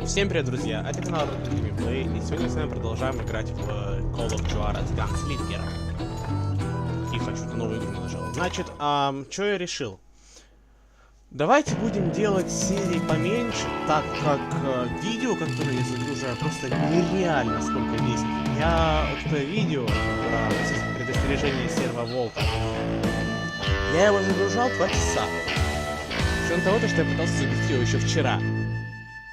Всем привет, друзья! Это канал Геймплей, и сегодня с вами продолжаем играть в Call of Juarez Gunslinger. Тихо, что-то новую игру нажал. Значит, что я решил? Давайте будем делать серии поменьше, так как видео, которые я загружаю, просто нереально сколько весит. Я вот это видео про предостережение серва Волта, я его загружал 2 часа. Кроме того, что я пытался загрузить его еще вчера.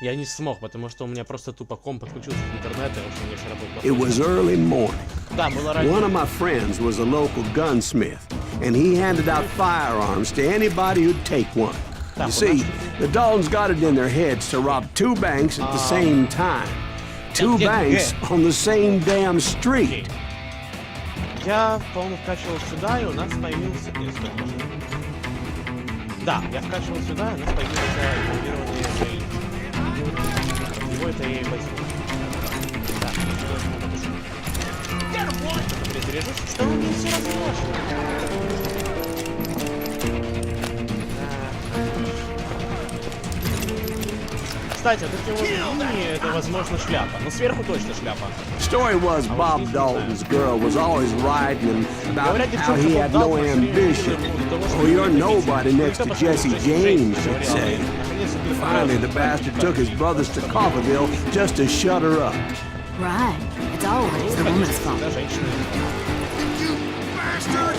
Я не смог, потому что у меня просто тупо комп подключился к интернету, и в общем мне все работало. It was early morning. Да, было ранее. One of my friends was a local gunsmith, and he handed out firearms to anybody who'd take one. You see, the Daltons got it in their heads to rob 2 banks at the same time. 2 banks on the same damn street. Я, по-моему, вкачивал сюда, и у нас появился... Да, я вкачивал сюда, и у нас появился инволвированный рейд. Его это я и возьму. Так, перезаряжусь. Что вы мне все Кстати, вот эти вот линии, это, возможно, шляпа. Но сверху точно шляпа. Story was Bob Dalton's girl was always writing about how he had no ambition. Oh, you're nobody next to Jesse James, she'd say. Finally, the bastard took his brothers to Coffeyville just to shut her up. Right. It's always the woman's fault. You bastard!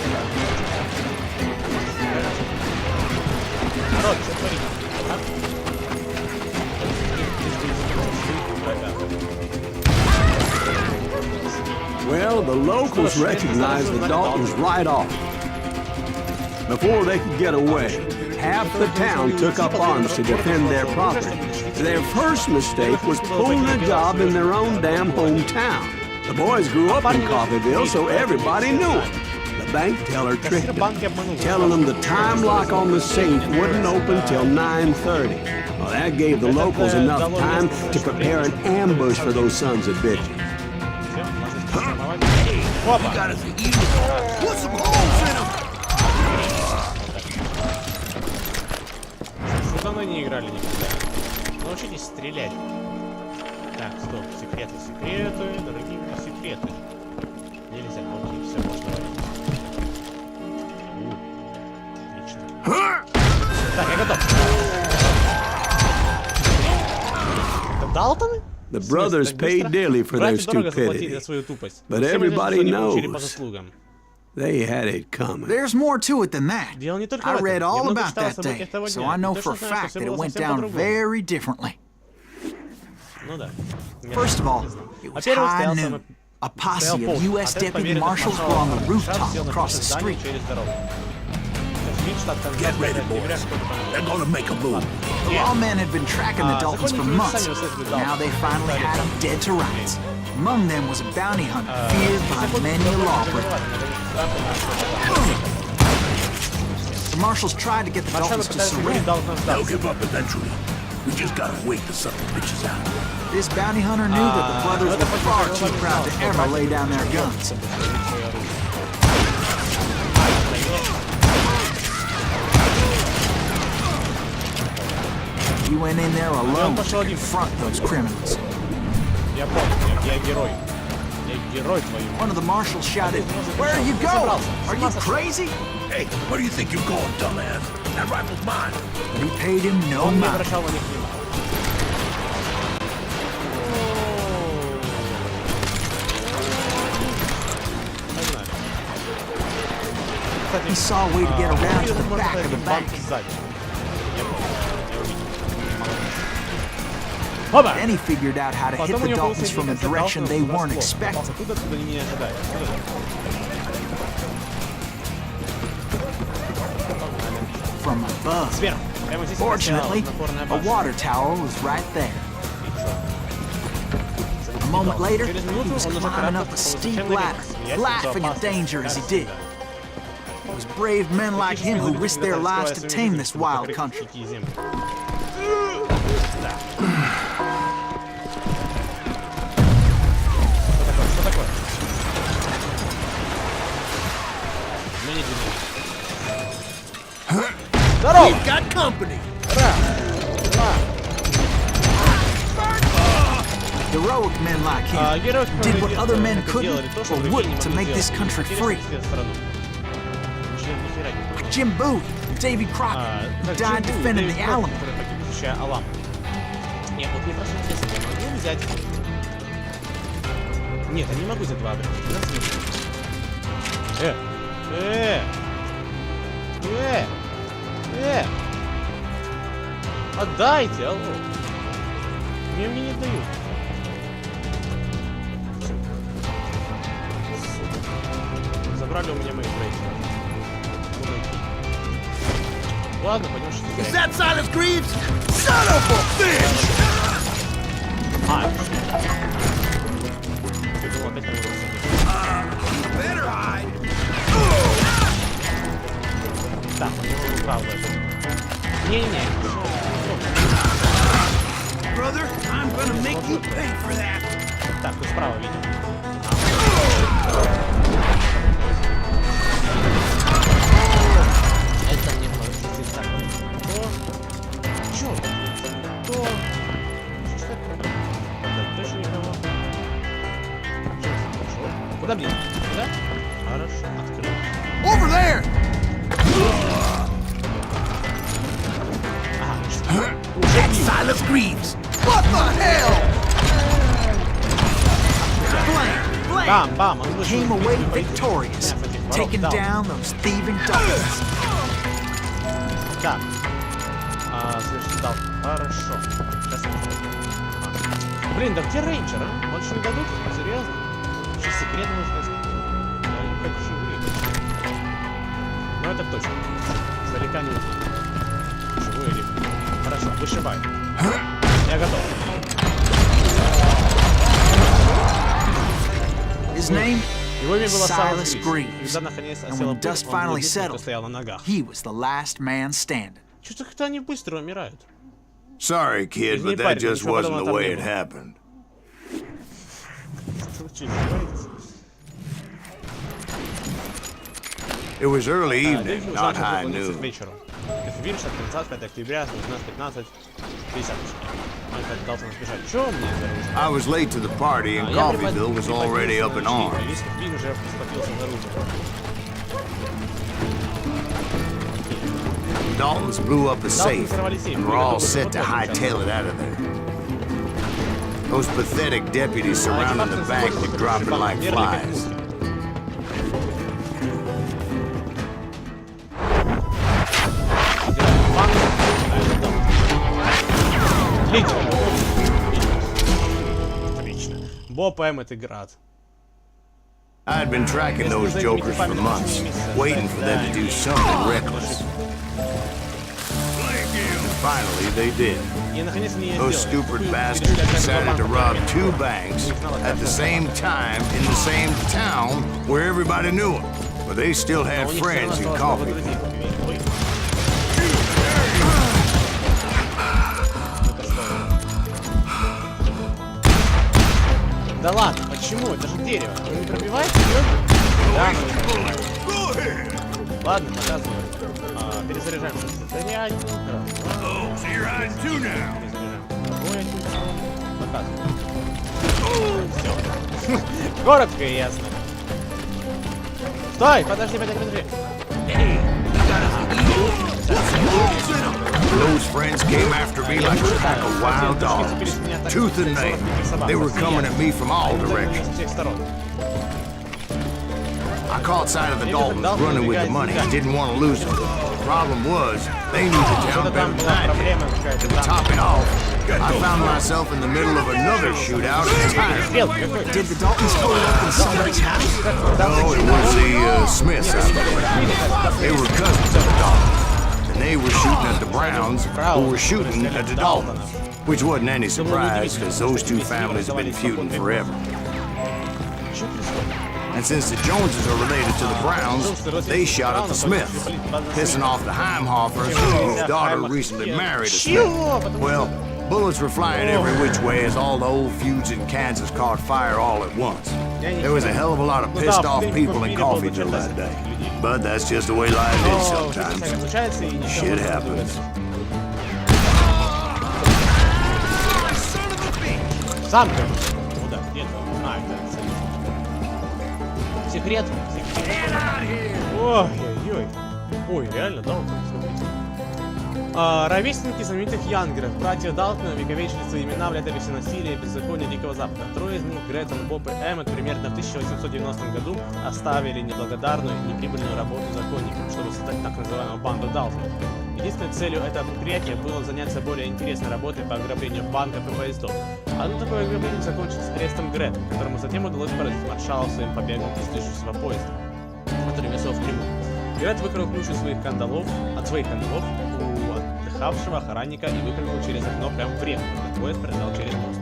Well, the locals recognized the Daltons right off. Before they could get away, half the town took up arms to defend their property. Their first mistake was pulling a job in their own damn hometown. The boys grew up in Coffeyville, so everybody knew them. The bank teller tricked them, telling them the time lock on the safe wouldn't open till 9:30. Well, that gave the locals enough time to prepare an ambush for those sons of bitches. Put some holes in them! Давно не играли никогда. Научитесь стрелять. Так, стоп. Секреты, дорогие мои секреты. Нельзя, окей, все, можно говорить. Отлично. Так, я готов. Это Далтоны? The brothers paid dearly for their stupidity, but everybody knows they had it coming. There's more to it than that. I read all about that day, so I know for a fact that it went down very differently. First of all, it was high noon. A posse of U.S. deputy marshals were on the rooftop across the street. Get ready, boys. They're gonna make a move. The lawmen had been tracking the Daltons for months. Now they finally had them dead to rights. Among them was a bounty hunter feared by many a lawbreaker. The marshals tried to get the Daltons to surrender. They'll give up eventually. We just gotta wait to suck the bitches out. This bounty hunter knew that the brothers were far too proud to ever lay down their guns. He went in there alone to confront those criminals. One of the marshals shouted, "Where are you going? Are you crazy?" Hey, where do you think you're going, dumbass? That rifle's mine. But he paid him no mind. He saw a way to get around to the back of the bank. Then he figured out how to hit the Daltons from a direction they weren't expecting. From above. Fortunately, a water tower was right there. A moment later, he was climbing up a steep ladder, laughing at danger as he did. It was brave men like him who risked their lives to tame this wild country. Здорово! We've got company. Ура! Ура! Heroic men like him did what other men couldn't or wouldn't to make this country free. Like Jim Booth and Davy Crockett, who died defending the Alamo. Нет, вот мне просто интересно, я могу взять... Нет, я не могу взять два обрезка. Отдайте, алло. Мне не дают. Забрали у меня мои брейки. Ладно, пойдем что-то. Is that Sайлас Гривз? Son of a bitch! Ты думал, опять не выйдет. Better hide! Так, у него правда. Не-не-не. Brother, I'm gonna make you pay for that! Так, тут справа видим. Это мне кажется, так. Чё? То? Что такое? Так, точно никого. Хорошо. Куда блин? Куда? Хорошо, открыл. Over there! That's Sайлас Гривз! What the hell? Бам, он вышел. Came away victorious, taking down those thieving Daltons. Так. Слышишь, дал. Хорошо. Сейчас я... Блин, да где рейнджер, а? Больше не дадут? Серьезно? Сейчас секрет нужно искать. Я не хочу выйти. Но это точно. Издалека не увидел. Живой или... Хорошо, вышибай. Я готов. His name? Его имя было Сайлас Гривз. Когда наконец And осел when dust он был finally единственным, кто settled, стоял на ногах. he was the last man standing. Чё-то как-то они быстро умирают. Sorry, kid, but that just wasn't the way it happened. It was early evening, not high noon. Эфир 35 октября, 19:15, 50. Дался спешать. Чё мне за I was late to the party and Coffeeville was already up in arms. Уже схватился за руку. Daltons blew up a safe and were all set to hightail it out of there. Those pathetic deputies surrounding the bank were dropping like flies. Отлично. Боб Эммет и Град. I had been tracking those jokers for months, waiting for them to do something reckless. And finally, they did. Those stupid bastards decided to rob two banks at the same time in the same town where everybody knew them. But they still had friends in Coffeeville. Да ладно, почему? Это же дерево. Вы не пробиваете, серьезно? Да, ладно, показывай. Перезаряжаемся. Зарядим. Перезаряжаем. Показывай. Все. Коротко и ясно. Стой! Подожди. Those friends came after me like a pack of wild dogs, tooth and nail. They were coming at me from all directions. I caught sight of the Daltons running with the money. Didn't want to lose them. The problem was, they knew the town better than I did. To top it off, I found myself in the middle of another shootout entirely. Did the Daltons hold up in somebody's house? No, it was the Smiths out there. They were cousins of the Daltons. And they were shooting at the Browns, who were shooting at the Daltons. Which wasn't any surprise, because those two families have been feuding forever. And since the Joneses are related to the Browns, they shot at the Smiths, pissing off the Heimhoffers, whose daughter recently married a Smith. Well, bullets were flying every which way as all the old feuds in Kansas caught fire all at once. There was a hell of a lot of pissed off people in Coffeeville that day. But that's just the way life is sometimes. Shit happens. Сам как? Ну да, где-то. А, это секрет. Ой-ой-ой. Ой, реально, да, вот так, смотрите. Ровесники знаменитых янгеров, братья Далтоны, увековечили свои имена в летописи насилия и беззакония Дикого Запада. Трое из них, Гретон, Боб и Эммет, примерно в 1890 году оставили неблагодарную и неприбыльную работу законникам, чтобы создать так называемую банду Далтонов. Единственной целью этого предприятия было заняться более интересной работой по ограблению банков и поездов. Одно такое ограбление закончилось арестом Гретон, которому затем удалось поразить маршала своим побегом из движущегося поезда, который везел в Крыму. Грет выкрал ключ от своих кандалов у отдыхавшего охранника и выпрыгнул через окно прямо в реку, когда поезд пролетал через мост.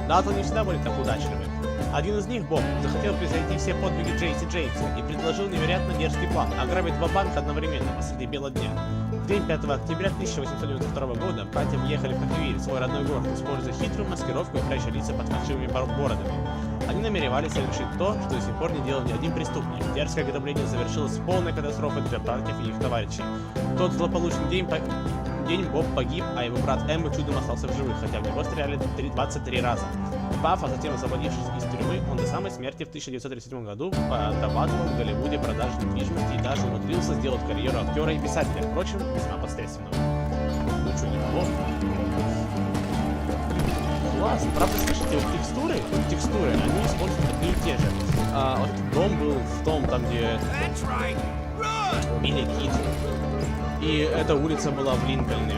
Далтоны не всегда были так удачливы. Один из них, Боб, захотел превзойти все подвиги Джеймса и предложил невероятно дерзкий план – ограбить два банка одновременно посреди бела дня. В день 5 октября 1892 года братья въехали в Хохвиль, свой родной город, используя хитрую маскировку и пряча лица под фальшивыми бородами. Они намеревались совершить то, что до сих пор не делал ни один преступник. Дерзкое ограбление завершилось полной катастрофой для братьев и их товарищей. В тот злополучный день Боб погиб, а его брат Эммет чудом остался в живых, хотя в него стреляли 23 раза. Пав, а затем освободившись из тюрьмы, он до самой смерти в 1937 году подрабатывал в Голливуде продажи недвижимости и даже умудрился сделать карьеру актера и писателя, впрочем, весьма посредственного. Ну что, неплохо. Класс. Правда, слышите, вот текстуры, они используют такие те же. Вот этот дом был в том, там где Билли Кит. И эта улица была в Линкольне.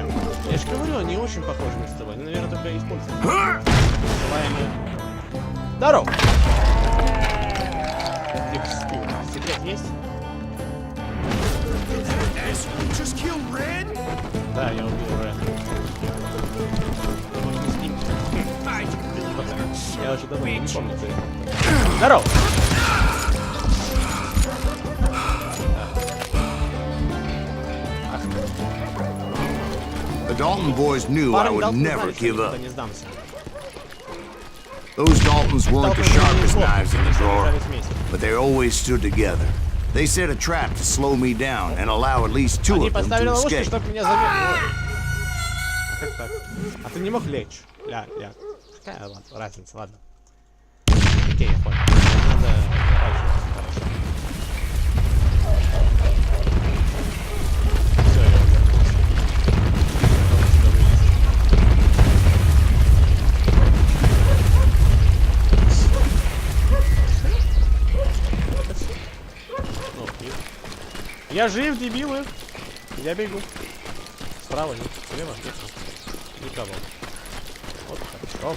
Я же говорю, они очень похожи между собой. Они, наверное, только используют. Здорово! Текстура. Секрет есть? Да, я убил Ред. Я уже давно не помню. Здорово! The Dalton boys knew I would never give up. Those Daltons weren't the sharpest knives in the drawer, but they always stood together. They set a trap to slow me down and allow at least two of them to escape. А ты не мог лечь? Ля. Какая разница, ладно. Окей, я понял. Надо... Я жив, дебилы! Я бегу. Справа нет, слева нет. Никого. Вот хорошо.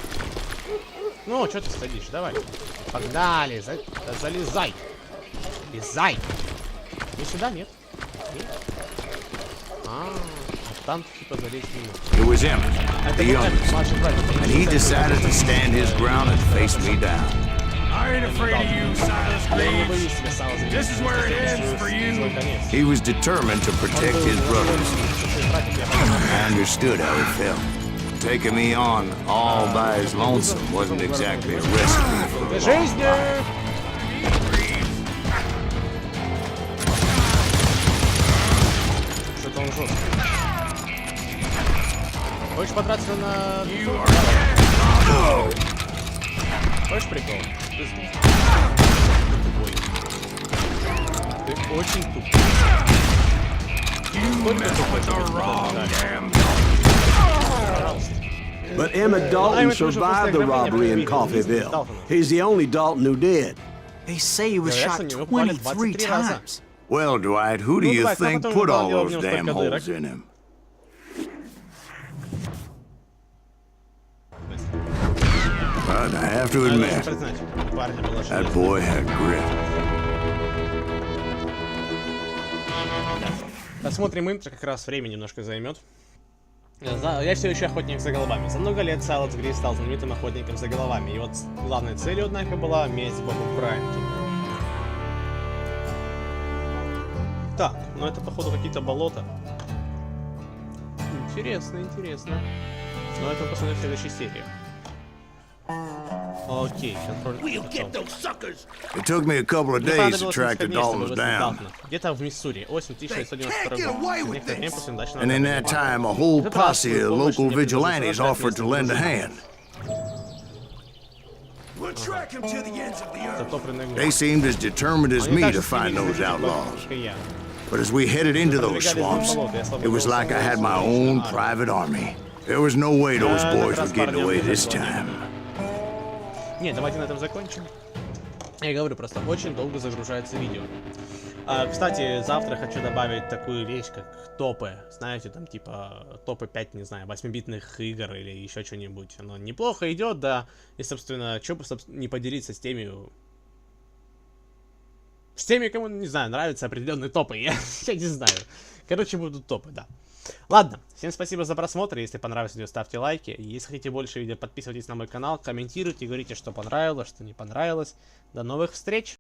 Ну, что ты садишь? Давай. Погнали! Залезай! Лезай! Не сюда, нет? Там типа залезть не может. It was Emmett, the youngest, and he decided to stand his ground and face me down. I ain't afraid of you, Sайлас Гривз. This is where it ends for you. He was determined to protect his brothers. I understood how he felt. Taking me on all by his lonesome wasn't exactly a recipe for a long life. Что-то он жестко. Хочешь потратиться на... Хочешь прикол? Ты очень тупой. But Emmett Dalton survived the robbery in Coffeyville. He's the only Dalton who did. They say he was shot 23 times. Well, Dwight, who do you think put all those damn holes in him? But I have to admit, that boy had grit. Посмотрим интро, как раз время немножко займет. Я все еще охотник за головами. За много лет Сайлас Гривз стал знаменитым охотником за головами. И вот главной целью, однако, была месть Бобу Брайанту. Так, ну это, походу, какие-то болота. Интересно, интересно. Но это посмотрим в следующей серии. Окей, контроль. It took me a couple of days to track the Daltons down. Где-то в Миссури, осень 1992 года. And in that time, a whole posse of local vigilantes offered to lend a hand. They seemed as determined as me to find those outlaws. But as we headed into those swamps, it was like I had my own private army. There was no way those boys were getting away this time. Не, давайте на этом закончим. Я говорю, просто очень долго загружается видео. Кстати, завтра хочу добавить такую вещь, как топы. Знаете, там типа топы 5, не знаю, 8-битных игр или еще что-нибудь. Оно неплохо идет, да. И, собственно, что бы не поделиться с теми, кому, не знаю, нравятся определенные топы. Я не знаю. Короче, будут топы, да. Ладно, всем спасибо за просмотр. Если понравилось видео, ставьте лайки. Если хотите больше видео, подписывайтесь на мой канал, комментируйте, говорите, что понравилось, что не понравилось. До новых встреч!